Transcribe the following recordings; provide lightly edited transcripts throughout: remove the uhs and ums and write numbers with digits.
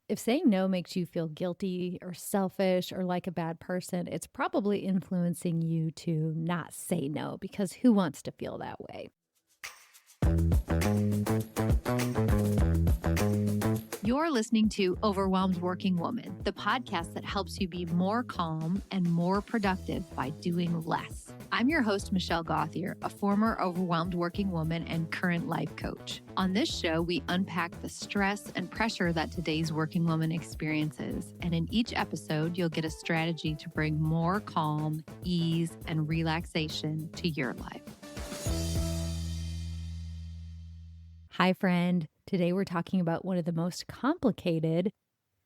If saying no makes you feel guilty or selfish or like a bad person, it's probably influencing you to not say no because who wants to feel that way? You're listening to Overwhelmed Working Woman, the podcast that helps you be more calm and more productive by doing less. I'm your host, Michelle Gauthier, a former overwhelmed working woman and current life coach. On this show, we unpack the stress and pressure that today's working woman experiences. And in each episode, you'll get a strategy to bring more calm, ease, and relaxation to your life. Hi, friend. Today we're talking about one of the most complicated,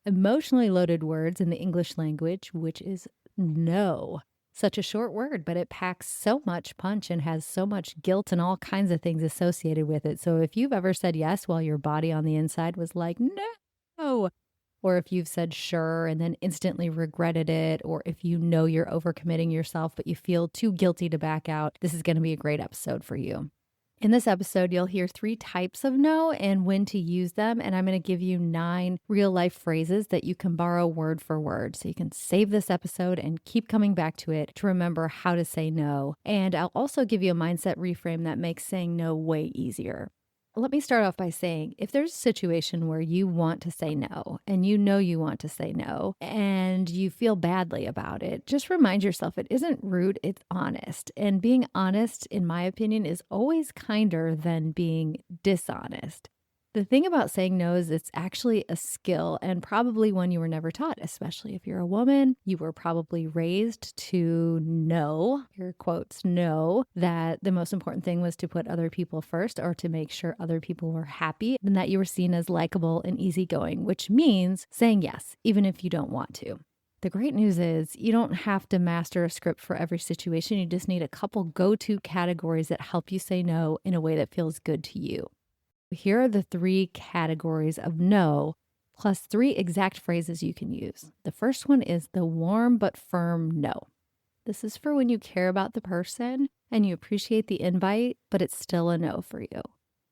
emotionally loaded words in the English language, which is no. Such a short word, but it packs so much punch and has so much guilt and all kinds of things associated with it. So if you've ever said yes while your body on the inside was like, no, or if you've said sure and then instantly regretted it, or if you know you're overcommitting yourself, but you feel too guilty to back out, this is going to be a great episode for you. In this episode, you'll hear 3 types of no and when to use them. And I'm going to give you 9 real life phrases that you can borrow word for word. So you can save this episode and keep coming back to it to remember how to say no. And I'll also give you a mindset reframe that makes saying no way easier. Let me start off by saying, if there's a situation where you want to say no and you know you want to say no and you feel badly about it, just remind yourself it isn't rude, it's honest. And being honest, in my opinion, is always kinder than being dishonest. The thing about saying no is it's actually a skill and probably one you were never taught, especially if you're a woman. You were probably raised to know, your quotes, know that the most important thing was to put other people first or to make sure other people were happy and that you were seen as likable and easygoing, which means saying yes, even if you don't want to. The great news is you don't have to master a script for every situation. You just need a couple go-to categories that help you say no in a way that feels good to you. Here are the 3 categories of no, plus 3 exact phrases you can use. The first one is the warm but firm no. This is for when you care about the person and you appreciate the invite, but it's still a no for you.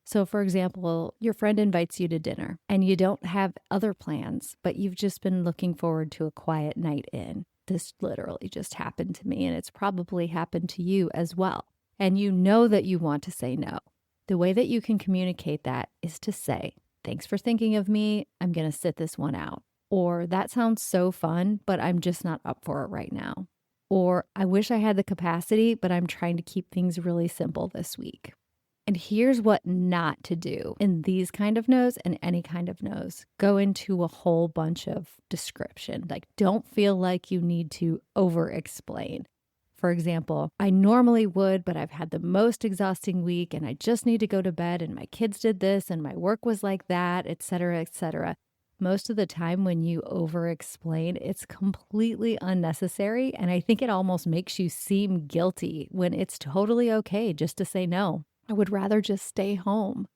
So for example, your friend invites you to dinner and you don't have other plans, but you've just been looking forward to a quiet night in. This literally just happened to me and it's probably happened to you as well. And you know that you want to say no. The way that you can communicate that is to say, thanks for thinking of me. I'm going to sit this one out. Or that sounds so fun, but I'm just not up for it right now. Or I wish I had the capacity, but I'm trying to keep things really simple this week. And here's what not to do in these kind of no's and any kind of no's. Go into a whole bunch of description. Like, don't feel like you need to over-explain. For example, I normally would, but I've had the most exhausting week and I just need to go to bed and my kids did this and my work was like that, etc., etc. Most of the time when you over-explain, it's completely unnecessary. And I think it almost makes you seem guilty when it's totally okay just to say no. I would rather just stay home.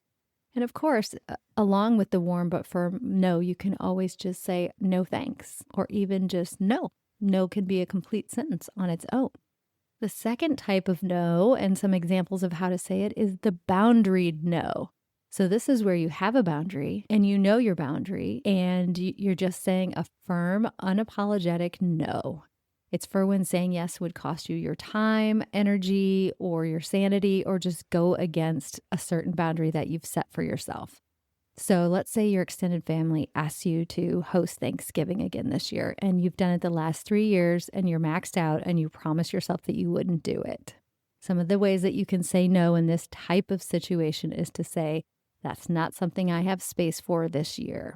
And of course, along with the warm but firm no, you can always just say no thanks or even just no. No can be a complete sentence on its own. The second type of no, and some examples of how to say it, is the boundaried no. So this is where you have a boundary and you know your boundary and you're just saying a firm, unapologetic no. It's for when saying yes would cost you your time, energy, or your sanity, or just go against a certain boundary that you've set for yourself. So let's say your extended family asks you to host Thanksgiving again this year, and you've done it the last 3 years and you're maxed out and you promise yourself that you wouldn't do it. Some of the ways that you can say no in this type of situation is to say, that's not something I have space for this year.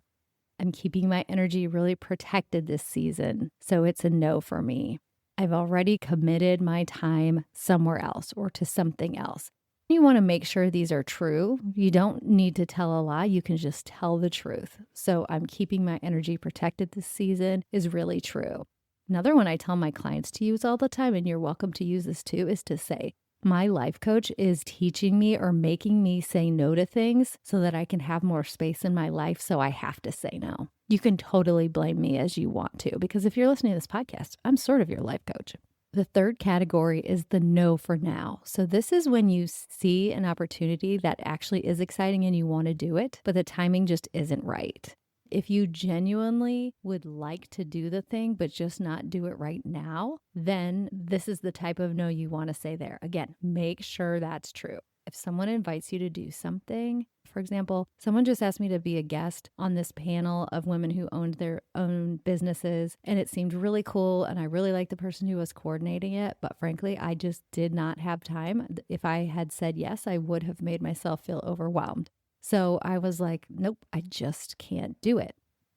I'm keeping my energy really protected this season, so it's a no for me. I've already committed my time somewhere else or to something else. You want to make sure these are true. You don't need to tell a lie. You can just tell the truth. So I'm keeping my energy protected this season is really true. Another one I tell my clients to use all the time, and you're welcome to use this too, is to say, my life coach is teaching me or making me say no to things so that I can have more space in my life. So I have to say no. You can totally blame me as you want to, because if you're listening to this podcast, I'm sort of your life coach. The third category is the no for now. So this is when you see an opportunity that actually is exciting and you want to do it, but the timing just isn't right. If you genuinely would like to do the thing, but just not do it right now, then this is the type of no you want to say there. Again, make sure that's true. If someone invites you to do something, for example, someone just asked me to be a guest on this panel of women who owned their own businesses, and it seemed really cool. And I really liked the person who was coordinating it. But frankly, I just did not have time. If I had said yes, I would have made myself feel overwhelmed. So I was like, nope, I just can't do it.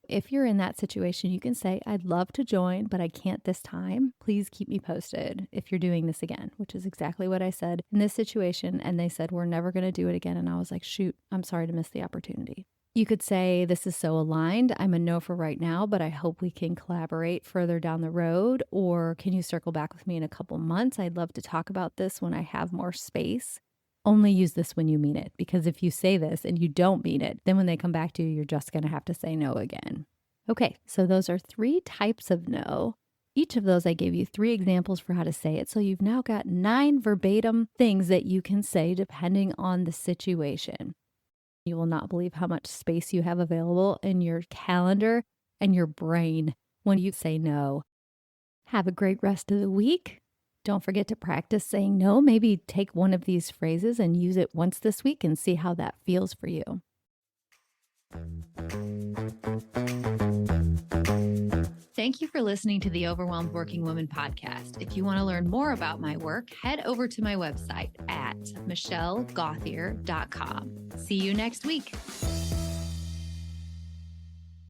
If you're in that situation, you can say, I'd love to join, but I can't this time. Please keep me posted if you're doing this again, which is exactly what I said in this situation. And they said, we're never going to do it again. And I was like, shoot, I'm sorry to miss the opportunity. You could say, this is so aligned. I'm a no for right now, but I hope we can collaborate further down the road. Or can you circle back with me in a couple months? I'd love to talk about this when I have more space. Only use this when you mean it, because if you say this and you don't mean it, then when they come back to you, you're just going to have to say no again. Okay, so those are 3 types of no. Each of those, I gave you 3 examples for how to say it. So you've now got 9 verbatim things that you can say depending on the situation. You will not believe how much space you have available in your calendar and your brain when you say no. Have a great rest of the week. Don't forget to practice saying no. Maybe take one of these phrases and use it once this week and see how that feels for you. Thank you for listening to the Overwhelmed Working Woman podcast. If you want to learn more about my work, head over to my website at michellegothier.com. See you next week.